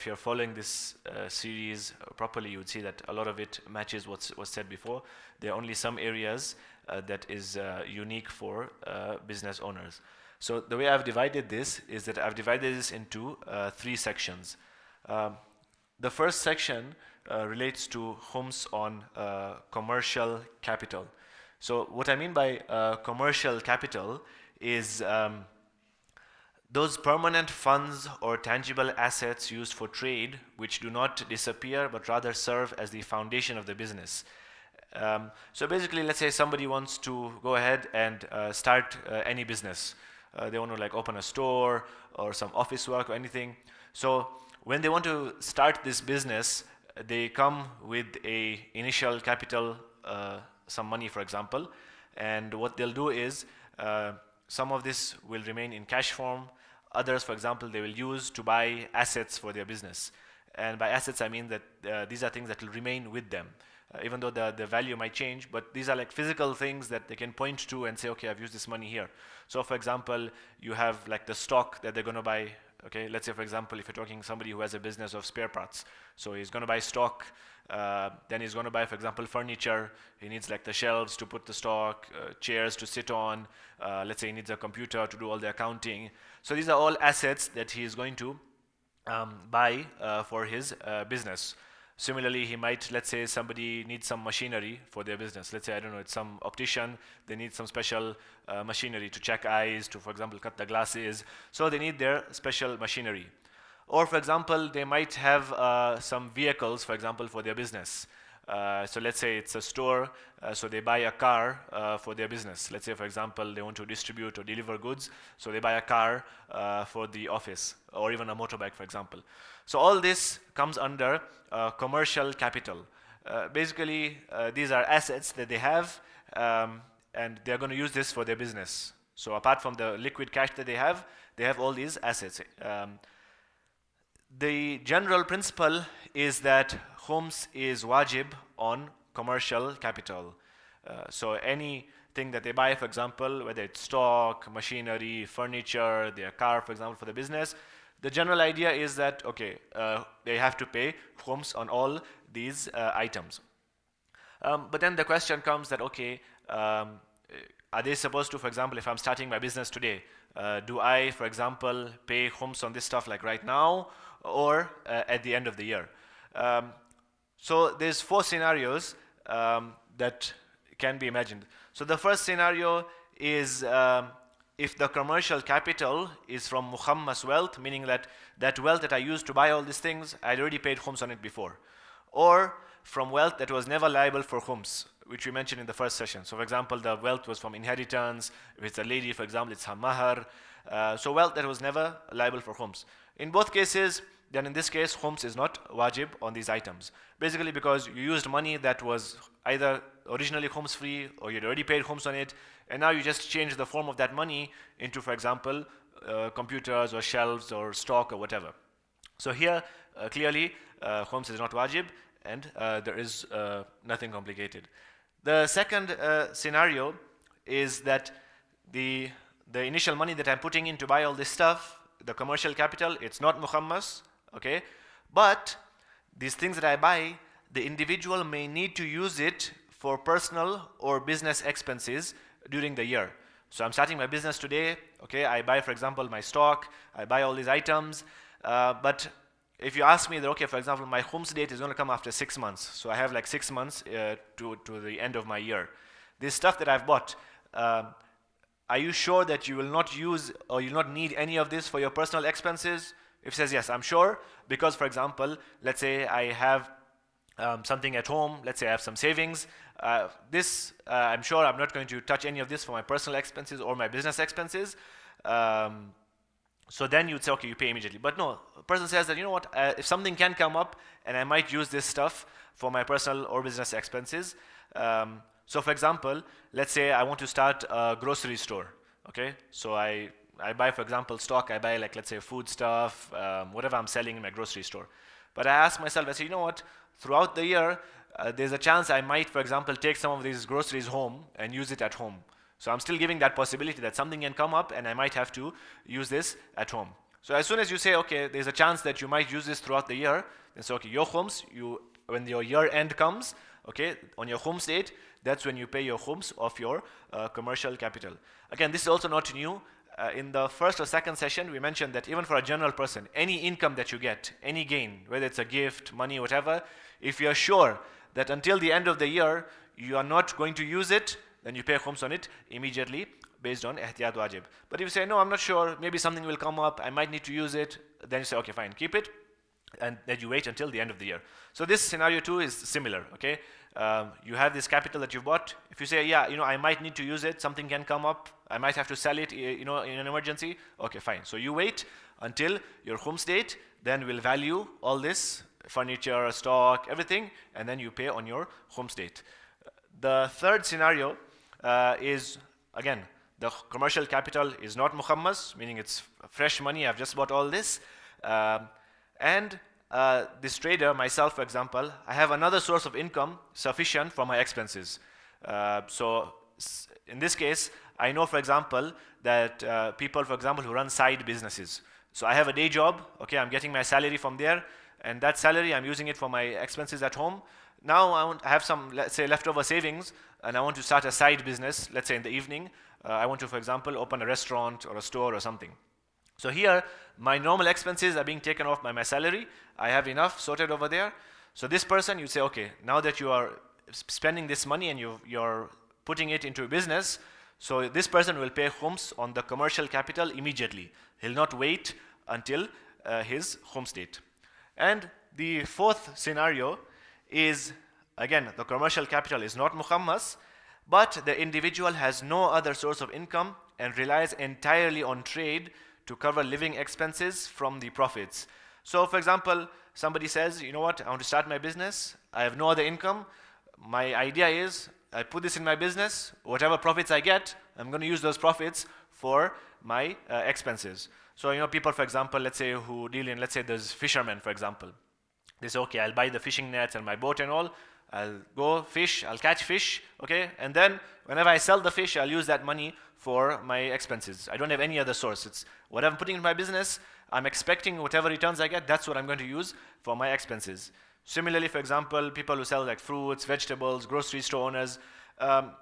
if you're following this series properly, you would see that a lot of it matches what's said before. There are only some areas that is unique for business owners. So the way I've divided this is that I've divided this into 3 sections. The first section relates to Khums on commercial capital. So what I mean by commercial capital is those permanent funds or tangible assets used for trade which do not disappear but rather serve as the foundation of the business. So basically, let's say somebody wants to go ahead and start any business. They want to like open a store or some office work or anything. So when they want to start this business, they come with a initial capital, some money for example, and what they'll do is some of this will remain in cash form. Others, for example, they will use to buy assets for their business. And by assets, I mean that these are things that will remain with them. Even though the value might change, but these are like physical things that they can point to and say, okay, I've used this money here. So for example, you have like the stock that they're going to buy. Okay, let's say for example, if you're talking somebody who has a business of spare parts, so he's going to buy stock, then he's going to buy, for example, furniture. He needs like the shelves to put the stock, chairs to sit on. Let's say he needs a computer to do all the accounting. So these are all assets that he is going to buy for his business. Similarly, he might, let's say somebody needs some machinery for their business. Let's say, I don't know, it's some optician, they need some special machinery to check eyes, to, for example, cut the glasses. So they need their special machinery. Or, for example, they might have some vehicles, for example, for their business. So let's say it's a store, so they buy a car for their business. Let's say, for example, they want to distribute or deliver goods, so they buy a car for the office, or even a motorbike, for example. So all this comes under commercial capital. Basically, these are assets that they have, and they're going to use this for their business. So apart from the liquid cash that they have all these assets. The general principle is that Khums is wajib on commercial capital. So anything that they buy, for example, whether it's stock, machinery, furniture, their car, for example, for the business, the general idea is that, okay, they have to pay Khums on all these items. But then the question comes that, okay, are they supposed to, for example, if I'm starting my business today, do I, for example, pay Khums on this stuff like right now or at the end of the year? So there's 4 scenarios that can be imagined. So the first scenario is if the commercial capital is from mukhammas wealth, meaning that wealth that I used to buy all these things, I'd already paid Khums on it before. Or from wealth that was never liable for Khums, which we mentioned in the first session. So for example, the wealth was from inheritance. If it's a lady, for example, it's her mahar. So wealth that was never liable for Khums. In both cases, then in this case, Khums is not wajib on these items. Basically because you used money that was either originally Khums free or you'd already paid Khums on it, and now you just change the form of that money into, for example, computers or shelves or stock or whatever. So here, clearly, Khums is not wajib, and there is nothing complicated. The second scenario is that the initial money that I'm putting in to buy all this stuff, the commercial capital, it's not mukhammas, okay? But these things that I buy, the individual may need to use it for personal or business expenses during the year. So I'm starting my business today, okay? I buy, for example, my stock, I buy all these items, but if you ask me that, okay, for example, my Khums date is going to come after 6 months, so I have like 6 months to the end of my year. This stuff that I've bought, are you sure that you will not use or you'll not need any of this for your personal expenses? If it says yes, I'm sure, because for example, let's say I have something at home, let's say I have some savings, I'm sure I'm not going to touch any of this for my personal expenses or my business expenses. So then you'd say, okay, you pay immediately. But no, a person says that, you know what, if something can come up and I might use this stuff for my personal or business expenses. So for example, let's say I want to start a grocery store, okay? So I buy, for example, stock, I buy like, let's say food stuff, whatever I'm selling in my grocery store. But I ask myself, I say, you know what, throughout the year, there's a chance I might, for example, take some of these groceries home and use it at home. So I'm still giving that possibility that something can come up and I might have to use this at home. So as soon as you say, okay, there's a chance that you might use this throughout the year, then say, okay, your khums, when your year end comes, okay, on your khums date, that's when you pay your khums of your commercial capital. Again, this is also not new. In the first or second session, we mentioned that even for a general person, any income that you get, any gain, whether it's a gift, money, whatever, if you're sure that until the end of the year, you are not going to use it, then you pay khums on it immediately based on ihtiyat wajib. But if you say, no, I'm not sure, maybe something will come up, I might need to use it, then you say, okay, fine, keep it, and then you wait until the end of the year. So this scenario too is similar, okay? You have this capital that you bought. If you say, yeah, I might need to use it, something can come up, I might have to sell it, in an emergency, okay, fine. So you wait until your khums date, then we'll value all this, furniture, stock, everything, and then you pay on your khums date. The third scenario is, again, the commercial capital is not mukhammas, meaning it's fresh money, I've just bought all this, and this trader, myself for example, I have another source of income sufficient for my expenses. So in this case, I know for example that people for example who run side businesses. So I have a day job, okay, I'm getting my salary from there, and that salary I'm using it for my expenses at home. Now I have some, let's say, leftover savings, and I want to start a side business, let's say in the evening. I want to, for example, open a restaurant or a store or something. So here, my normal expenses are being taken off by my salary. I have enough sorted over there. So this person, you say, okay, now that you are spending this money and you're putting it into a business, so this person will pay khums on the commercial capital immediately. He'll not wait until his khums date. And the fourth scenario is, again, the commercial capital is not mukhammas, but the individual has no other source of income and relies entirely on trade to cover living expenses from the profits. So for example, somebody says, you know what, I want to start my business, I have no other income, my idea is, I put this in my business, whatever profits I get, I'm going to use those profits for my expenses. So people, for example, let's say who deal in, let's say there's fishermen, for example. They say, okay, I'll buy the fishing nets and my boat and all, I'll go fish, I'll catch fish, okay, and then whenever I sell the fish, I'll use that money for my expenses. I don't have any other source. It's whatever I'm putting in my business, I'm expecting whatever returns I get, that's what I'm going to use for my expenses. Similarly, for example, people who sell like fruits, vegetables, grocery store owners,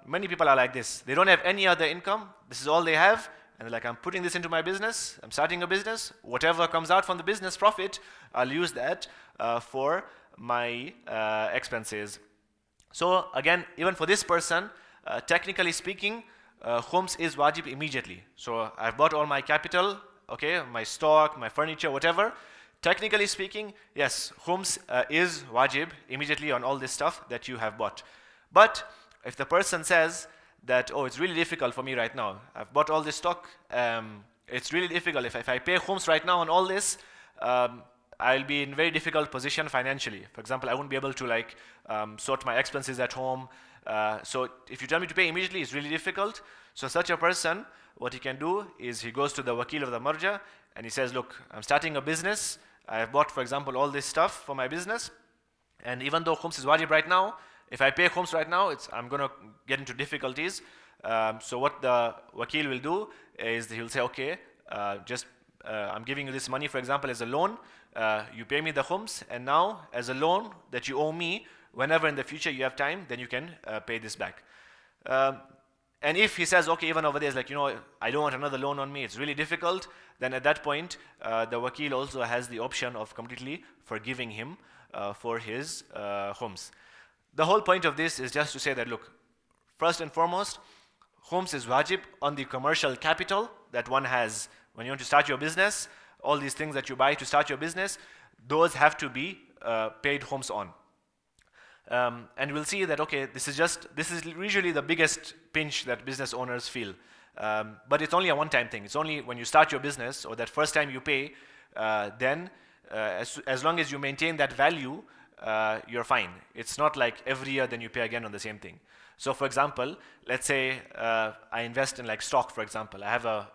many people are like this. They don't have any other income, this is all they have, and they're like, I'm putting this into my business, I'm starting a business, whatever comes out from the business profit, I'll use that for my expenses. So again, even for this person, technically speaking, khums is wajib immediately. So I've bought all my capital, okay, my stock, my furniture, whatever. Technically speaking, yes, khums is wajib immediately on all this stuff that you have bought. But if the person says that, oh, it's really difficult for me right now, I've bought all this stock, it's really difficult, if I pay khums right now on all this, I'll be in very difficult position financially. For example, I won't be able to sort my expenses at home. So if you tell me to pay immediately, it's really difficult. So such a person, what he can do is he goes to the wakil of the marja and he says, look, I'm starting a business. I have bought, for example, all this stuff for my business. And even though khums is wajib right now, if I pay khums right now, I'm going to get into difficulties. So what the wakil will do is he'll say, okay, I'm giving you this money, for example, as a loan. You pay me the khums, and now as a loan that you owe me, whenever in the future you have time, then you can pay this back. And if he says, okay, even over there, it's like, I don't want another loan on me, it's really difficult, then at that point, the wakil also has the option of completely forgiving him for his khums. The whole point of this is just to say that, look, first and foremost, khums is wajib on the commercial capital that one has when you want to start your business. All these things that you buy to start your business, those have to be paid khums on. And we'll see that, okay, this is usually the biggest pinch that business owners feel. But it's only a one-time thing. It's only when you start your business or that first time you pay, then as long as you maintain that value, you're fine. It's not like every year then you pay again on the same thing. So for example, let's say I invest in like stock, for example. I have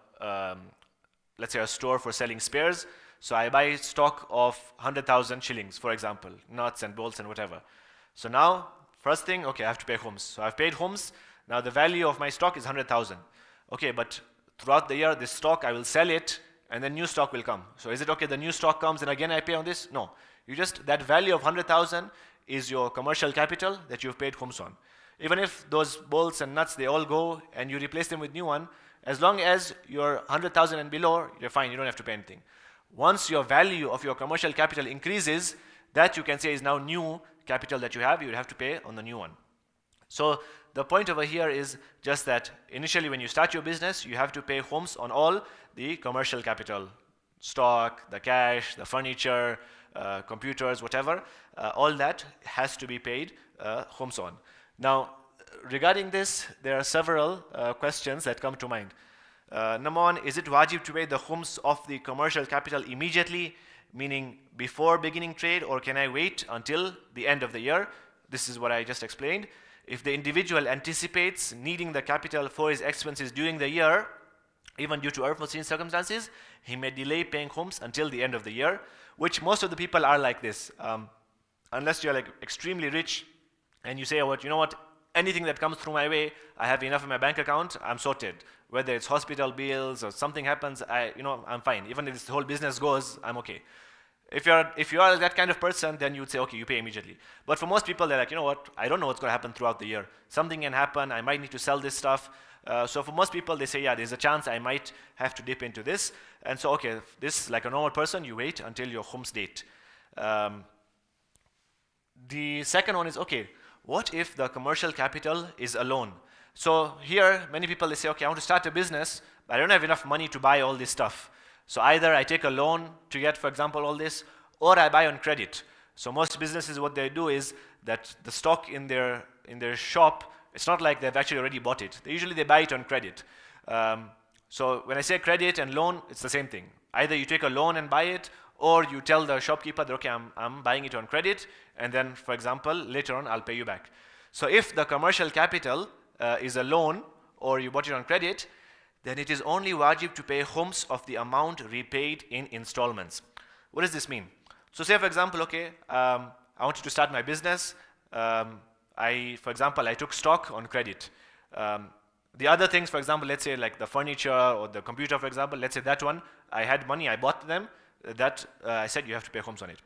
let's say a store for selling spares. So I buy stock of 100,000 shillings, for example, nuts and bolts and whatever. So now, first thing, okay, I have to pay khums. So I've paid khums. Now the value of my stock is 100,000. Okay, but throughout the year, this stock, I will sell it and then new stock will come. So is it okay, the new stock comes and again I pay on this? No. You just, that value of 100,000 is your commercial capital that you've paid Khums on. Even if those bolts and nuts, they all go and you replace them with new one, as long as you're 100,000 and below, you're fine, you don't have to pay anything. Once your value of your commercial capital increases, that you can say is now new capital that you have to pay on the new one. So the point over here is just that initially when you start your business, you have to pay Khums on all the commercial capital, stock, the cash, the furniture, computers, whatever, all that has to be paid Khums on. Now, regarding this, there are several questions that come to mind. Number one, is it wajib to pay the Khums of the commercial capital immediately, meaning before beginning trade, or can I wait until the end of the year? This is what I just explained. If the individual anticipates needing the capital for his expenses during the year, even due to unforeseen circumstances, he may delay paying Khums until the end of the year, which most of the people are like this. Unless you're like extremely rich and you say, oh, you know what, anything that comes through my way, I have enough in my bank account, I'm sorted. Whether it's hospital bills or something happens, I'm fine. Even if this whole business goes, I'm okay. If you are that kind of person, then you'd say, okay, you pay immediately. But for most people, they're like, you know what, I don't know what's going to happen throughout the year. Something can happen, I might need to sell this stuff. So for most people, they say, yeah, there's a chance I might have to dip into this. And so, okay, this, like a normal person, you wait until your Khums date. The second one is, okay, what if the commercial capital is a loan? So here, many people, they say, okay, I want to start a business, but I don't have enough money to buy all this stuff. So either I take a loan to get, for example, all this, or I buy on credit. So most businesses, what they do is that the stock in their shop, it's not like they've actually already bought it. Usually they buy it on credit. So when I say credit and loan, it's the same thing. Either you take a loan and buy it, or you tell the shopkeeper that, okay, I'm buying it on credit, and then, for example, later on, I'll pay you back. So if the commercial capital is a loan, or you bought it on credit, then it is only wajib to pay Khums of the amount repaid in installments. What does this mean? So say, for example, okay, I wanted to start my business. For example, I took stock on credit. The other things, for example, let's say like the furniture or the computer, for example, let's say that one, I had money, I bought them, that I said you have to pay Khums on it.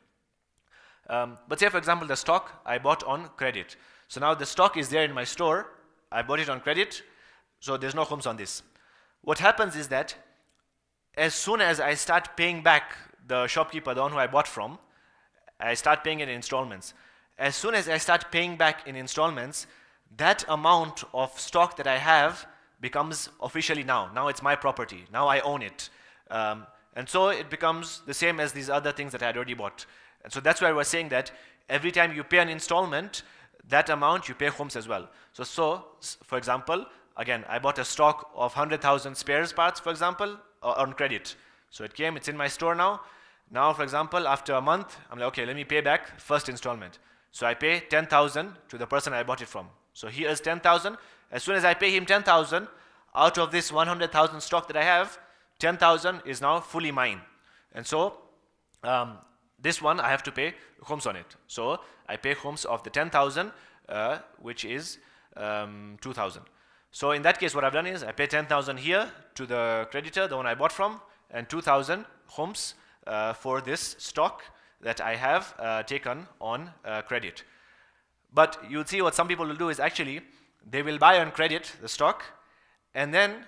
But say, for example, the stock I bought on credit. So now the stock is there in my store, I bought it on credit, so there's no Khums on this. What happens is that as soon as I start paying back the shopkeeper, the one who I bought from, I start paying it in installments. As soon as I start paying back in installments, that amount of stock that I have becomes officially now it's my property, now I own it. And so it becomes the same as these other things that I had already bought. And so that's why we're saying that every time you pay an installment, that amount you pay Khums as well. So for example, again, I bought a stock of 100,000 spares parts, for example, on credit. So it came, it's in my store now. Now, for example, after a month, I'm like, okay, let me pay back first installment. So I pay 10,000 to the person I bought it from. So here is 10,000. As soon as I pay him 10,000, out of this 100,000 stock that I have, 10,000 is now fully mine. And so this one, I have to pay Khums on it. So I pay Khums of the 10,000, which is 2,000. So in that case, what I've done is I pay 10,000 here to the creditor, the one I bought from, and 2,000 Khums for this stock that I have taken on credit. But you'll see what some people will do is actually they will buy on credit the stock, and then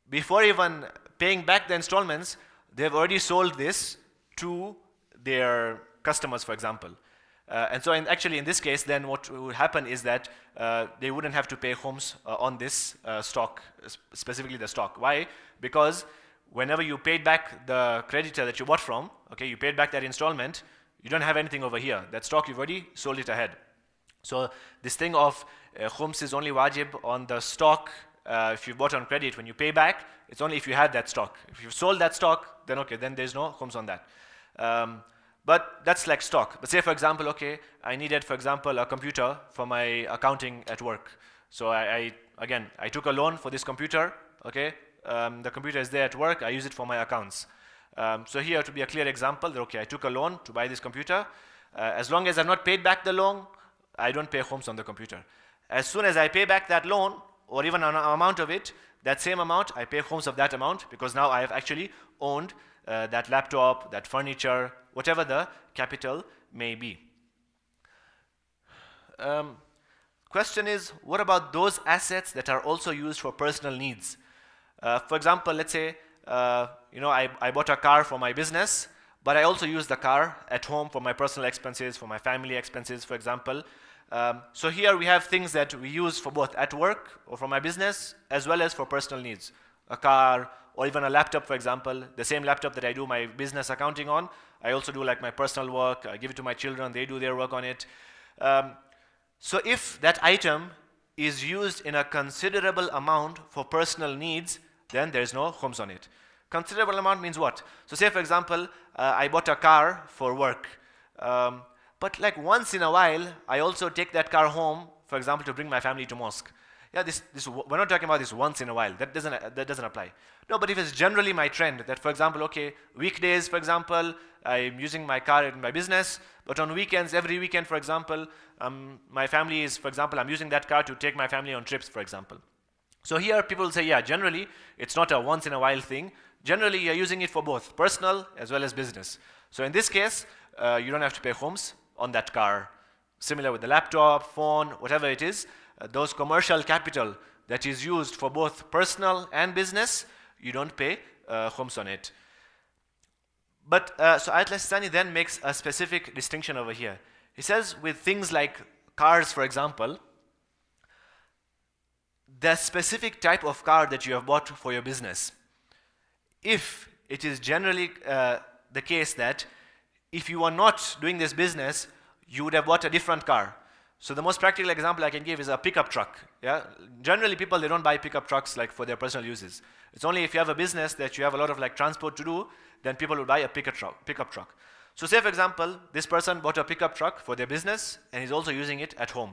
before even paying back the installments, they've already sold this to their customers, for example. And so actually in this case, then what would happen is that they wouldn't have to pay Khums on this stock, specifically the stock. Why? Because whenever you paid back the creditor that you bought from, okay, you paid back that installment, you don't have anything over here. That stock, you've already sold it ahead. So this thing of Khums is only wajib on the stock. If you bought on credit, when you pay back, it's only if you had that stock. If you've sold that stock, then okay, then there's no Khums on that. But that's like stock. But say, for example, okay, I needed, for example, a computer for my accounting at work. So I took a loan for this computer, okay? The computer is there at work, I use it for my accounts. So here, to be a clear example, that, okay, I took a loan to buy this computer. As long as I've not paid back the loan, I don't pay Khums on the computer. As soon as I pay back that loan, or even an amount of it, that same amount, I pay khums of that amount, because now I have actually owned that laptop, that furniture, whatever the capital may be. Question is, what about those assets that are also used for personal needs? For example, let's say, I bought a car for my business, but I also use the car at home for my personal expenses, for my family expenses, for example. So here we have things that we use for both at work or for my business, as well as for personal needs. A car, or even a laptop, for example. The same laptop that I do my business accounting on, I also do like my personal work. I give it to my children, they do their work on it. So if that item is used in a considerable amount for personal needs, then there's no khums on it. Considerable amount means what? So say, for example, I bought a car for work. But like once in a while, I also take that car home, for example, to bring my family to mosque. Yeah, we're not talking about this once in a while. That doesn't apply. No, but if it's generally my trend, that for example, okay, weekdays, for example, I'm using my car in my business, but on weekends, every weekend, for example, my family is, for example, I'm using that car to take my family on trips, for example. So here people say, yeah, generally, it's not a once in a while thing. Generally, you're using it for both personal as well as business. So in this case, you don't have to pay khums on that car. Similar with the laptop, phone, whatever it is, those commercial capital that is used for both personal and business, you don't pay khums on it. But so Ayat al-Sistani then makes a specific distinction over here. He says with things like cars, for example, the specific type of car that you have bought for your business, if it is generally the case that if you are not doing this business, you would have bought a different car. So the most practical example I can give is a pickup truck. Yeah, generally people, they don't buy pickup trucks like for their personal uses. It's only if you have a business that you have a lot of like transport to do, then people will buy a pickup truck. So say, for example, this person bought a pickup truck for their business and he's also using it at home.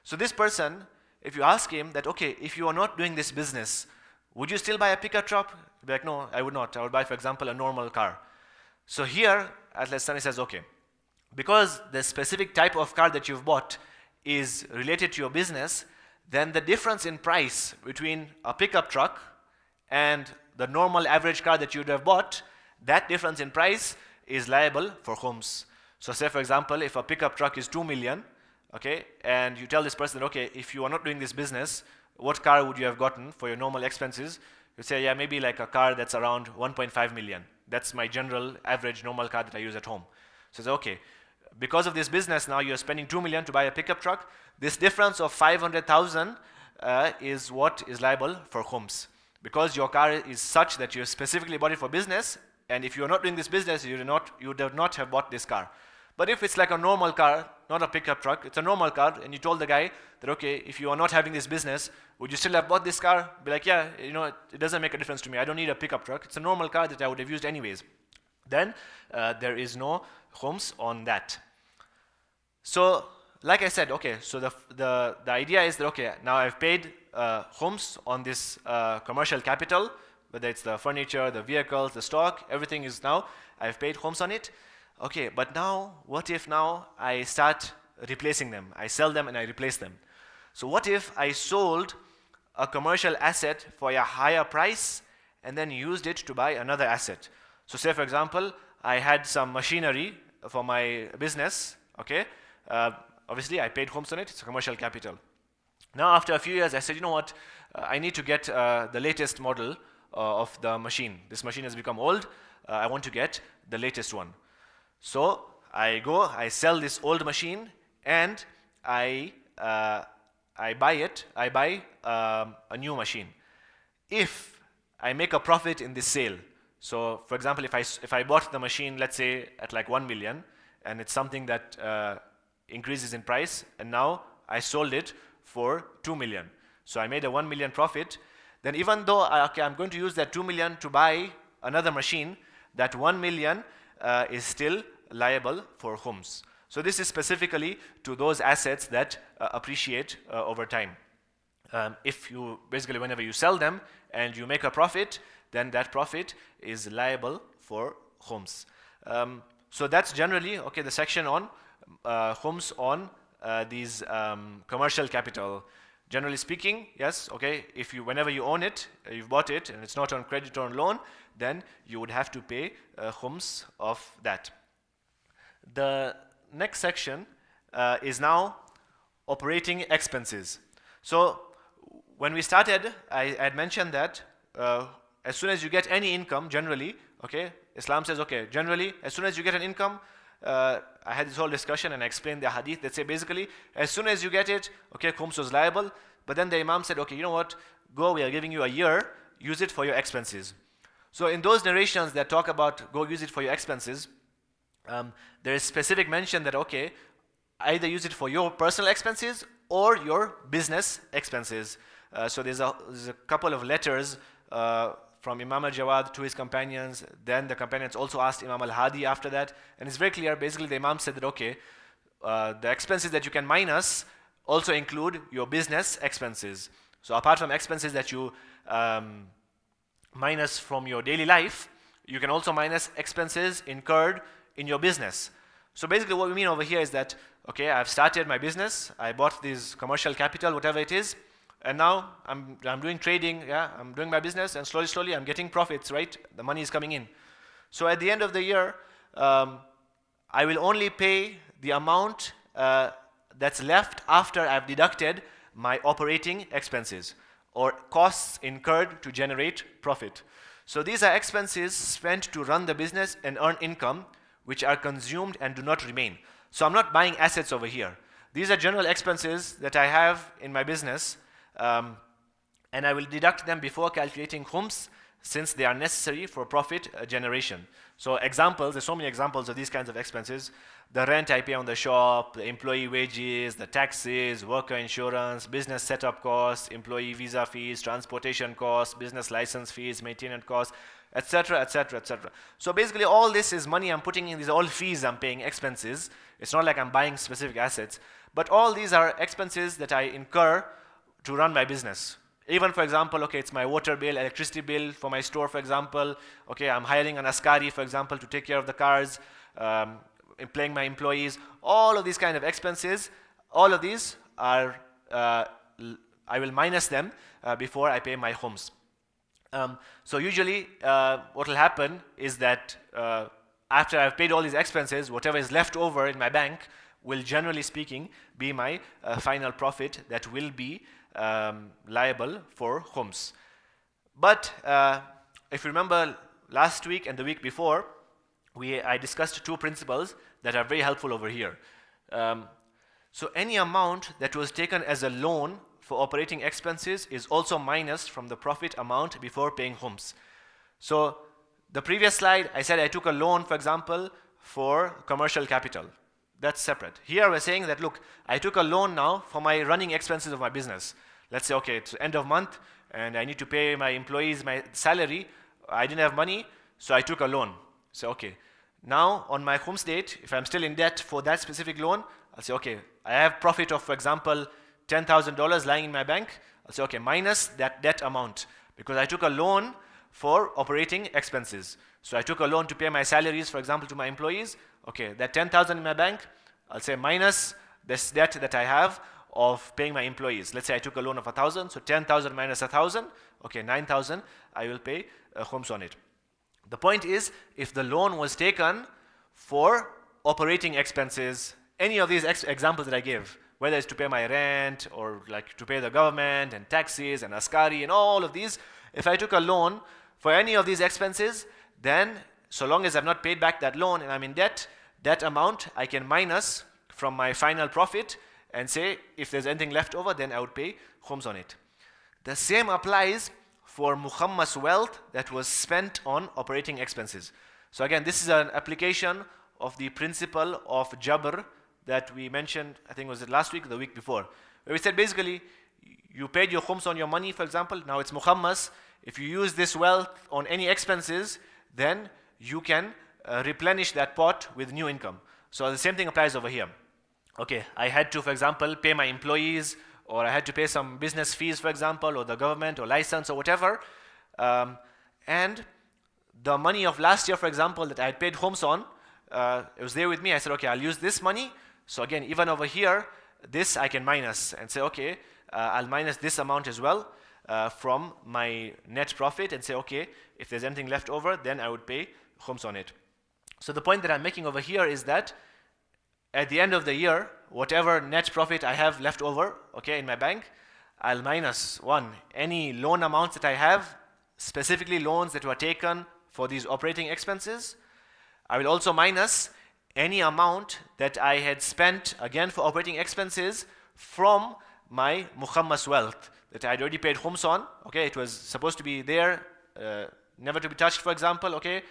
So this person, if you ask him that, okay, if you are not doing this business, would you still buy a pickup truck? He'd be like, no, I would not. I would buy, for example, a normal car. So here, Al-Sistani says, okay, because the specific type of car that you've bought is related to your business, then the difference in price between a pickup truck and the normal average car that you would have bought, that difference in price is liable for khums. So say, for example, if a pickup truck is 2 million, okay, and you tell this person, okay, if you are not doing this business, what car would you have gotten for your normal expenses? You say, yeah, maybe like a car that's around 1.5 million. That's my general average normal car that I use at home. So it's okay. Because of this business now, you're spending 2 million to buy a pickup truck. This difference of 500,000 is what is liable for khums. Because your car is such that you specifically bought it for business, and if you're not doing this business, you would not have bought this car. But if it's like a normal car, not a pickup truck, it's a normal car, and you told the guy that, okay, if you are not having this business, would you still have bought this car? Be like, yeah, it doesn't make a difference to me. I don't need a pickup truck. It's a normal car that I would have used anyways. Then there is no khums on that. So, like I said, okay, so the idea is that, okay, now I've paid khums on this commercial capital, whether it's the furniture, the vehicles, the stock, everything is now, I've paid khums on it. Okay, but now, what if now I start replacing them? I sell them and I replace them. So what if I sold a commercial asset for a higher price and then used it to buy another asset? So say, for example, I had some machinery for my business, okay? Obviously, I paid khums on it, it's a commercial capital. Now, after a few years, I said, you know what, I need to get the latest model of the machine. This machine has become old, I want to get the latest one. So I go, I sell this old machine, and I buy a new machine. If I make a profit in this sale, so for example, if I bought the machine, let's say at like 1 million, and it's something that increases in price, and now I sold it for 2 million. So I made a 1 million profit. Then even though I'm going to use that 2 million to buy another machine, that 1 million is still liable for khums. So this is specifically to those assets that appreciate over time. If you basically, whenever you sell them and you make a profit, then that profit is liable for khums. So that's generally, okay, the section on khums on these commercial capital. Generally speaking, yes, okay, if you, whenever you own it, you've bought it and it's not on credit or on loan, then you would have to pay khums of that. The next section is now operating expenses. So when we started, I had mentioned that as soon as you get any income, generally, okay, Islam says, okay, generally, as soon as you get an income, I had this whole discussion and I explained the hadith that say basically, as soon as you get it, okay, khums was liable, but then the Imam said, okay, you know what, go, we are giving you a year, use it for your expenses. So in those narrations that talk about go use it for your expenses, there is specific mention that, okay, either use it for your personal expenses or your business expenses. So there's a couple of letters from Imam al-Jawad to his companions. Then the companions also asked Imam al-Hadi after that. And it's very clear, basically the Imam said that, okay, the expenses that you can minus also include your business expenses. So apart from expenses that you minus from your daily life, you can also minus expenses incurred in your business. So basically what we mean over here is that, okay, I've started my business, I bought this commercial capital, whatever it is, and now I'm doing trading, yeah, I'm doing my business, and slowly I'm getting profits, right? The money is coming in. So at the end of the year, I will only pay the amount that's left after I've deducted my operating expenses or costs incurred to generate profit. So these are expenses spent to run the business and earn income, which are consumed and do not remain. So I'm not buying assets over here. These are general expenses that I have in my business, and I will deduct them before calculating khums, since they are necessary for profit generation. So examples, there's so many examples of these kinds of expenses. The rent I pay on the shop, the employee wages, the taxes, worker insurance, business setup costs, employee visa fees, transportation costs, business license fees, maintenance costs, etc., etc., etc. So basically all this is money I'm putting in, these are all fees I'm paying, expenses. It's not like I'm buying specific assets, but all these are expenses that I incur to run my business. Even for example, okay, it's my water bill, electricity bill for my store, for example. Okay, I'm hiring an askari, for example, to take care of the cars, employing my employees. All of these kind of expenses, all of these are, I will minus them before I pay my khums. So usually what will happen is that after I've paid all these expenses, whatever is left over in my bank will, generally speaking, be my final profit that will be liable for khums. But if you remember last week and the week before, I discussed two principles that are very helpful over here. So any amount that was taken as a loan for operating expenses is also minused from the profit amount before paying khums. So the previous slide, I said I took a loan, for example, for commercial capital. That's separate. Here we're saying that, look, I took a loan now for my running expenses of my business. Let's say, okay, it's end of month and I need to pay my employees my salary. I didn't have money, so I took a loan. So, okay, now on my khums date, if I'm still in debt for that specific loan, I'll say, okay, I have profit of, for example, $10,000 lying in my bank. I'll say, okay, minus that debt amount, because I took a loan for operating expenses. So I took a loan to pay my salaries, for example, to my employees. Okay, that 10,000 in my bank, I'll say minus this debt that I have of paying my employees. Let's say I took a loan of 1,000, so 10,000 minus 1,000, okay, 9,000, I will pay khums on it. The point is, if the loan was taken for operating expenses, any of these examples that I give, whether it's to pay my rent or like to pay the government and taxes and askari and all of these, if I took a loan for any of these expenses, then so long as I've not paid back that loan and I'm in debt, that amount I can minus from my final profit and say if there's anything left over, then I would pay khums on it. The same applies for mukhammas wealth that was spent on operating expenses. So again, this is an application of the principle of jabr that we mentioned, I think was it last week or the week before, where we said basically you paid your khums on your money, for example, now it's mukhammas. If you use this wealth on any expenses, then you can replenish that pot with new income. So the same thing applies over here. Okay, I had to, for example, pay my employees, or I had to pay some business fees, for example, or the government, or license, or whatever. And the money of last year, for example, that I had paid khums on, it was there with me. I said, okay, I'll use this money. So again, even over here, this I can minus and say, okay, I'll minus this amount as well from my net profit and say, okay, if there's anything left over, then I would pay khums on it. So the point that I'm making over here is that at the end of the year, whatever net profit I have left over, okay, in my bank, I'll minus any loan amounts that I have, specifically loans that were taken for these operating expenses. I will also minus any amount that I had spent again for operating expenses from my mukhammas wealth that I had already paid khums on. Okay, it was supposed to be there, never to be touched, for example. Okay,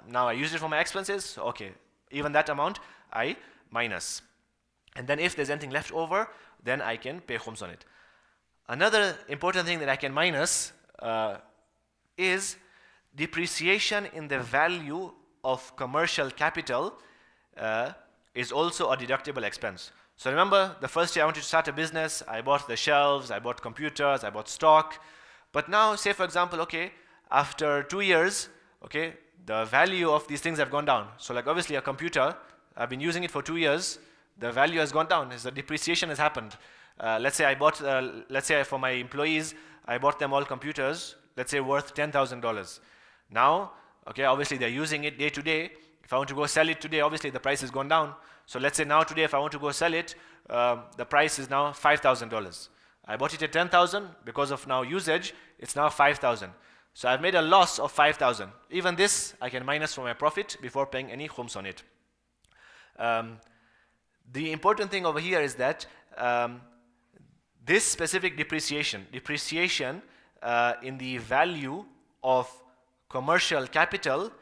now I used it for my expenses. So okay, even that amount I minus. And then if there's anything left over, then I can pay khums on it. Another important thing that I can minus is depreciation in the value of commercial capital is also a deductible expense. So remember, the first year I wanted to start a business, I bought the shelves, I bought computers, I bought stock. But now, say for example, okay, after 2 years, okay, the value of these things have gone down. So like obviously a computer, I've been using it for 2 years, the value has gone down, the depreciation has happened. Let's say I bought, let's say for my employees, I bought them all computers, let's say worth $10,000. Now, okay, obviously they're using it day to day. If I want to go sell it today, obviously the price has gone down. So let's say now today, if I want to go sell it, the price is now $5,000. I bought it at 10,000 because of now usage, it's now 5,000. So I've made a loss of 5,000. Even this I can minus from my profit before paying any khums on it. The important thing over here is that this specific depreciation in the value of commercial capital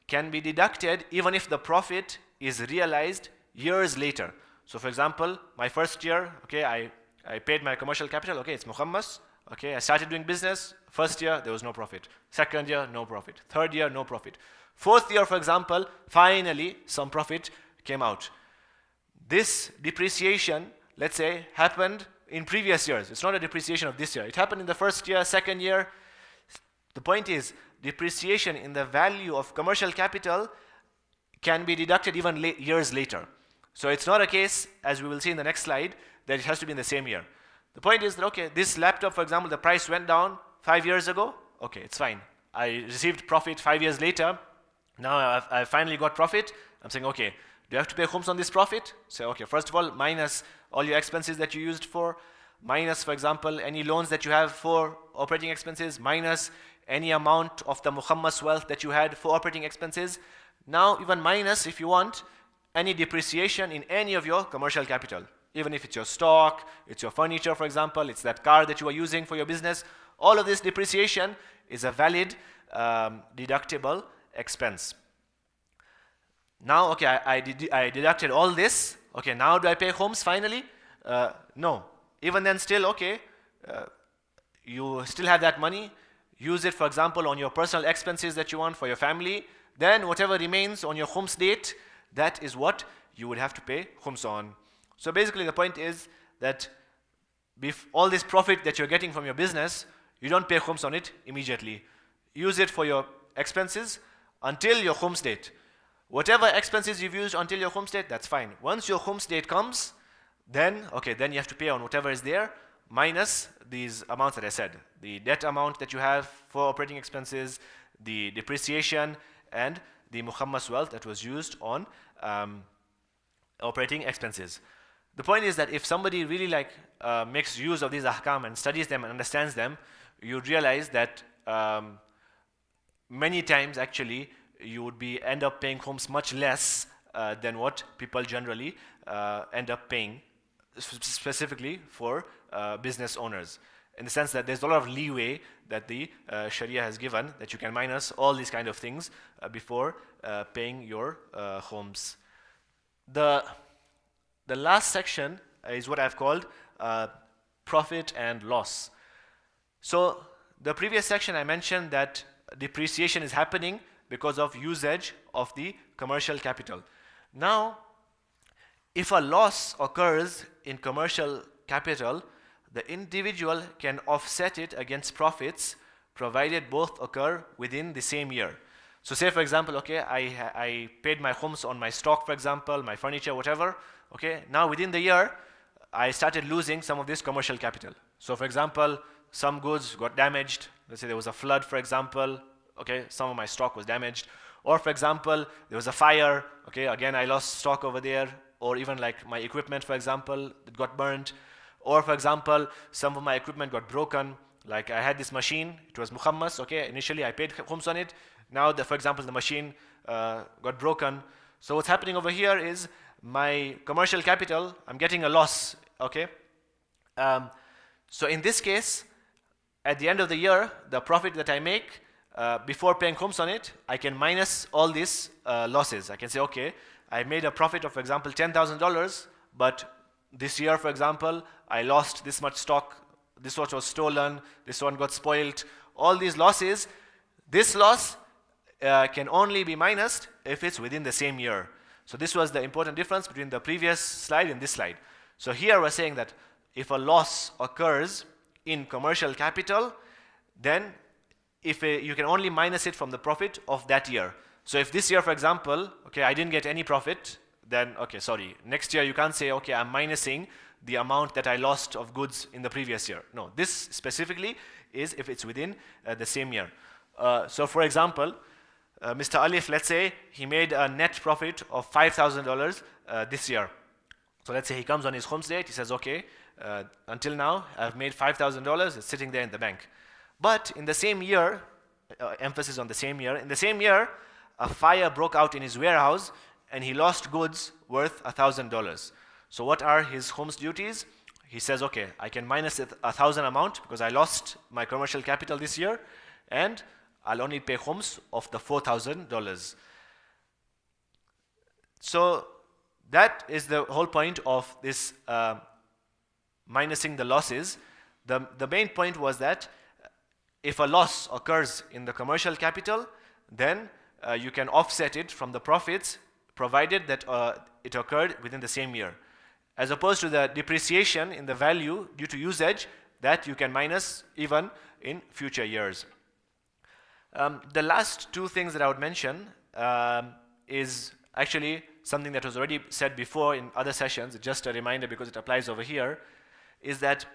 can be deducted even if the profit is realized years later. So for example, my first year, okay, I paid my commercial capital, okay, it's mukhammas, okay, I started doing business, first year there was no profit, second year no profit, third year no profit, fourth year for example, finally some profit came out. This depreciation, let's say, happened in previous years. It's not a depreciation of this year. It happened in the first year, second year. The point is, depreciation in the value of commercial capital can be deducted even years later. So it's not a case, as we will see in the next slide, that it has to be in the same year. The point is that, okay, this laptop, for example, the price went down 5 years ago. Okay, it's fine. I received profit 5 years later. Now I finally got profit. I'm saying, okay, do you have to pay khums on this profit? So, okay, first of all, minus all your expenses that you used for, minus, for example, any loans that you have for operating expenses, minus any amount of the mukhammas wealth that you had for operating expenses. Now, even minus, if you want, any depreciation in any of your commercial capital. Even if it's your stock, it's your furniture, for example, it's that car that you are using for your business. All of this depreciation is a valid deductible expense. Now, okay, I deducted all this. Okay, now do I pay khums finally? No. Even then still, okay, you still have that money. Use it, for example, on your personal expenses that you want for your family. Then whatever remains on your khums date, that is what you would have to pay khums on. So basically the point is that all this profit that you're getting from your business, you don't pay khums on it immediately. Use it for your expenses until your khums date. Whatever expenses you've used until your khums date, that's fine. Once your khums date comes, then, okay, then you have to pay on whatever is there, minus these amounts that I said. The debt amount that you have for operating expenses, the depreciation, and the mukhammas wealth that was used on operating expenses. The point is that if somebody really makes use of these ahkam and studies them and understands them, you realize that many times actually you would end up paying khums much less than what people generally end up paying, specifically for business owners. In the sense that there's a lot of leeway that the Sharia has given, that you can minus all these kind of things before paying your khums. The last section is what I've called profit and loss. So the previous section I mentioned that depreciation is happening because of usage of the commercial capital. Now, if a loss occurs in commercial capital, the individual can offset it against profits provided both occur within the same year. So say for example, okay, I paid my khums on my stock, for example, my furniture, whatever. Okay, now within the year, I started losing some of this commercial capital. So for example, some goods got damaged. Let's say there was a flood, for example. Okay, some of my stock was damaged. Or for example, there was a fire. Okay, again, I lost stock over there. Or even like my equipment, for example, it got burnt. Or for example, some of my equipment got broken. Like I had this machine, it was Muhammas. Okay, initially I paid Khums on it. Now, for example, the machine got broken. So what's happening over here is my commercial capital, I'm getting a loss. Okay. So in this case, at the end of the year, the profit that I make before paying Khums on it, I can minus all these losses. I can say, okay, I made a profit of, for example, $10,000, but this year, for example, I lost this much stock, this one was stolen, this one got spoiled, all these losses, this loss can only be minused if it's within the same year. So this was the important difference between the previous slide and this slide. So here we're saying that if a loss occurs in commercial capital, then you can only minus it from the profit of that year. So if this year, for example, okay, I didn't get any profit, then, okay, sorry, next year you can't say, okay, I'm minusing the amount that I lost of goods in the previous year. No, this specifically is if it's within the same year. So for example, Mr. Alif, let's say he made a net profit of $5,000 this year. So let's say he comes on his Khums date, he says, okay, until now I've made $5,000, it's sitting there in the bank. But in the same year, emphasis on the same year, in the same year, a fire broke out in his warehouse and he lost goods worth $1,000. So what are his Khums duties? He says, okay, I can minus 1,000 amount because I lost my commercial capital this year, and I'll only pay Khums of the $4,000. So that is the whole point of this minusing the losses. The main point was that if a loss occurs in the commercial capital, then you can offset it from the profits, provided that it occurred within the same year. As opposed to the depreciation in the value due to usage, that you can minus even in future years. The last two things that I would mention is actually something that was already said before in other sessions, just a reminder because it applies over here, is that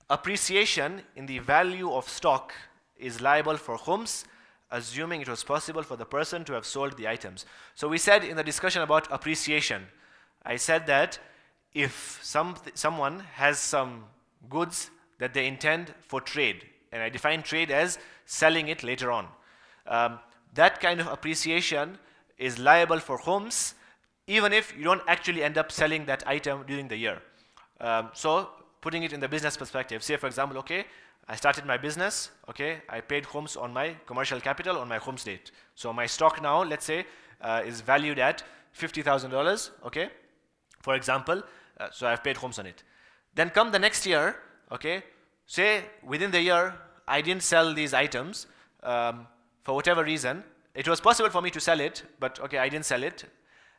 appreciation in the value of stock is liable for Khums, assuming it was possible for the person to have sold the items. So we said in the discussion about appreciation, I said that if someone has some goods that they intend for trade, and I define trade as selling it later on, that kind of appreciation is liable for Khums, even if you don't actually end up selling that item during the year. So putting it in the business perspective, say for example, okay, I started my business, okay, I paid Khums on my commercial capital on my Khums date. So my stock now, let's say, is valued at $50,000, okay, for example, so I've paid Khums on it. Then come the next year, okay, say within the year, I didn't sell these items for whatever reason. It was possible for me to sell it, but okay, I didn't sell it.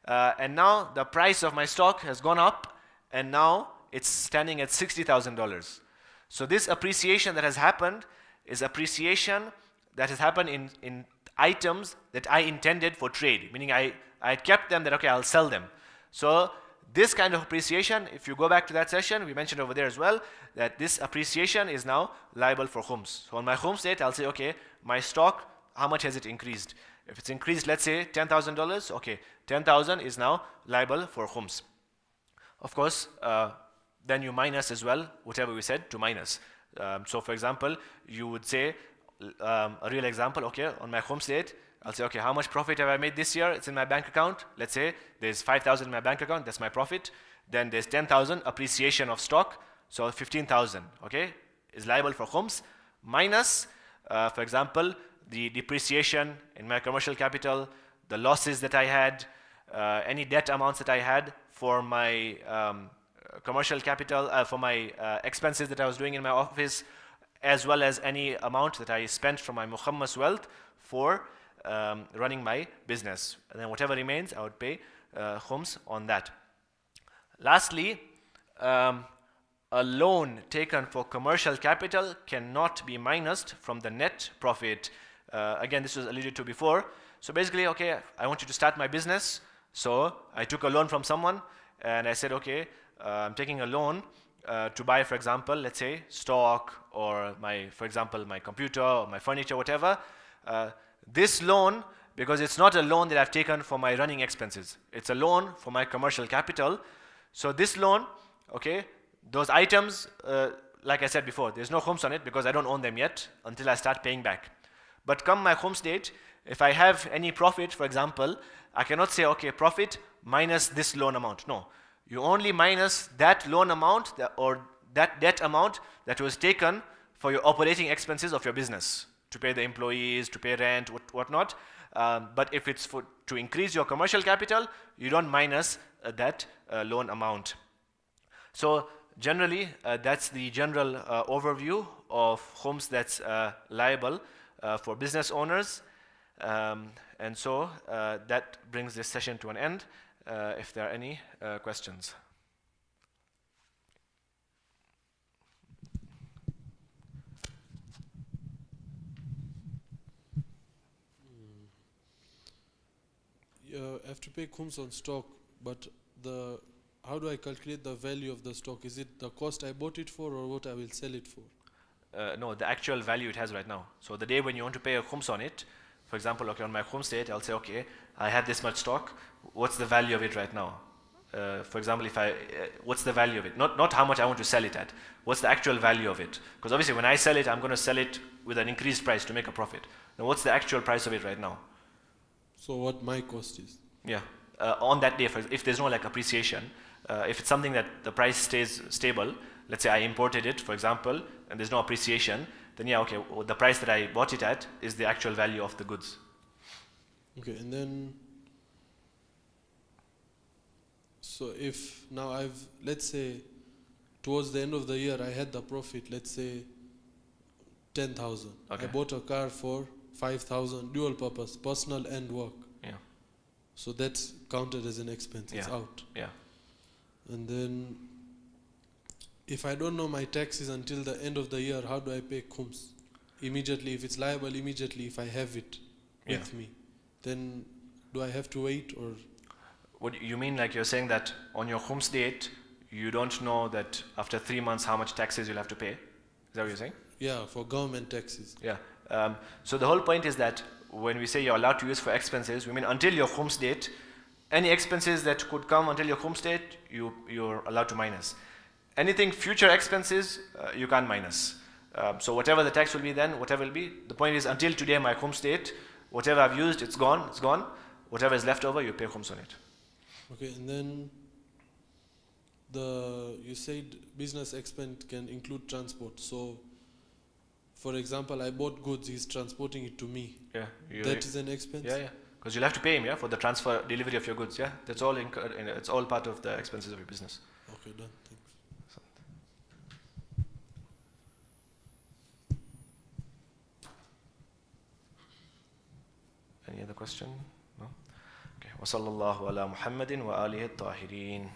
And now the price of my stock has gone up, and now it's standing at $60,000. So this appreciation that has happened is appreciation that has happened in items that I intended for trade, meaning I had kept them that, okay, I'll sell them. So this kind of appreciation, if you go back to that session, we mentioned over there as well, that this appreciation is now liable for Khums. So on my Khums date, I'll say, okay, my stock, how much has it increased? If it's increased, let's say $10,000, okay, 10,000 is now liable for Khums. Of course, then you minus as well, whatever we said to minus. So for example, you would say, a real example, okay, on my Khums date, I'll say, okay, how much profit have I made this year? It's in my bank account. Let's say there's 5,000 in my bank account, that's my profit. Then there's 10,000 appreciation of stock, so 15,000, okay, is liable for Khums, minus, for example, the depreciation in my commercial capital, the losses that I had, any debt amounts that I had for my commercial capital, for my expenses that I was doing in my office, as well as any amount that I spent from my Muhammas wealth for running my business. And then whatever remains, I would pay Khums on that. Lastly, a loan taken for commercial capital cannot be minused from the net profit. Again, this was alluded to before. So basically, okay, I want you to start my business. So I took a loan from someone, and I said, okay, I'm taking a loan to buy, for example, let's say stock or for example, my computer or my furniture, whatever. This loan, because it's not a loan that I've taken for my running expenses, it's a loan for my commercial capital. So this loan, okay, those items, like I said before, there's no khums on it because I don't own them yet until I start paying back. But come my khums date, if I have any profit, for example, I cannot say, okay, profit minus this loan amount. No, you only minus that loan amount or that debt amount that was taken for your operating expenses of your business, to pay the employees, to pay rent, whatnot. But if it's to increase your commercial capital, you don't minus that loan amount. So generally, that's the general overview of khums that's liable for business owners. And so that brings this session to an end. If there are any questions. I have to pay khums on stock, but how do I calculate the value of the stock? Is it the cost I bought it for or what I will sell it for? No, the actual value it has right now. So the day when you want to pay a khums on it, for example, okay, on my khums date, I'll say, okay, I had this much stock. What's the value of it right now? For example, what's the value of it? Not how much I want to sell it at. What's the actual value of it? Because obviously when I sell it, I'm going to sell it with an increased price to make a profit. Now what's the actual price of it right now? So what my cost is? Yeah, on that day, if there's no like appreciation, if it's something that the price stays stable, let's say I imported it, for example, and there's no appreciation, then yeah, okay, well, the price that I bought it at is the actual value of the goods. Okay, and then, so if now let's say, towards the end of the year, I had the profit, let's say 10,000. Okay. I bought a car for 5,000, dual purpose, personal and work. Yeah. So that's counted as an expense, it's out. Yeah. And then, if I don't know my taxes until the end of the year, how do I pay khums? Immediately, if it's liable, immediately, if I have it with me, then do I have to wait or? What you mean, like you're saying that on your khums date, you don't know that after 3 months how much taxes you'll have to pay? Is that what you're saying? Yeah, for government taxes. Yeah. So the whole point is that when we say you're allowed to use for expenses, we mean until your khums date, any expenses that could come until your khums date, you're allowed to minus. Anything future expenses, you can't minus. So whatever the tax will be then, whatever will be, the point is until today my khums date, whatever I've used, it's gone. Whatever is left over, you pay khums on it. Okay, and then you said business expense can include transport. So, for example, I bought goods, he's transporting it to me. Yeah. That is an expense? Yeah. Because you'll have to pay him, for the transfer, delivery of your goods, yeah? That's all incurred, it's all part of the expenses of your business. Okay, done. Thanks. Any other question? No? Okay. وصلى الله على محمد وآله الطاهرين.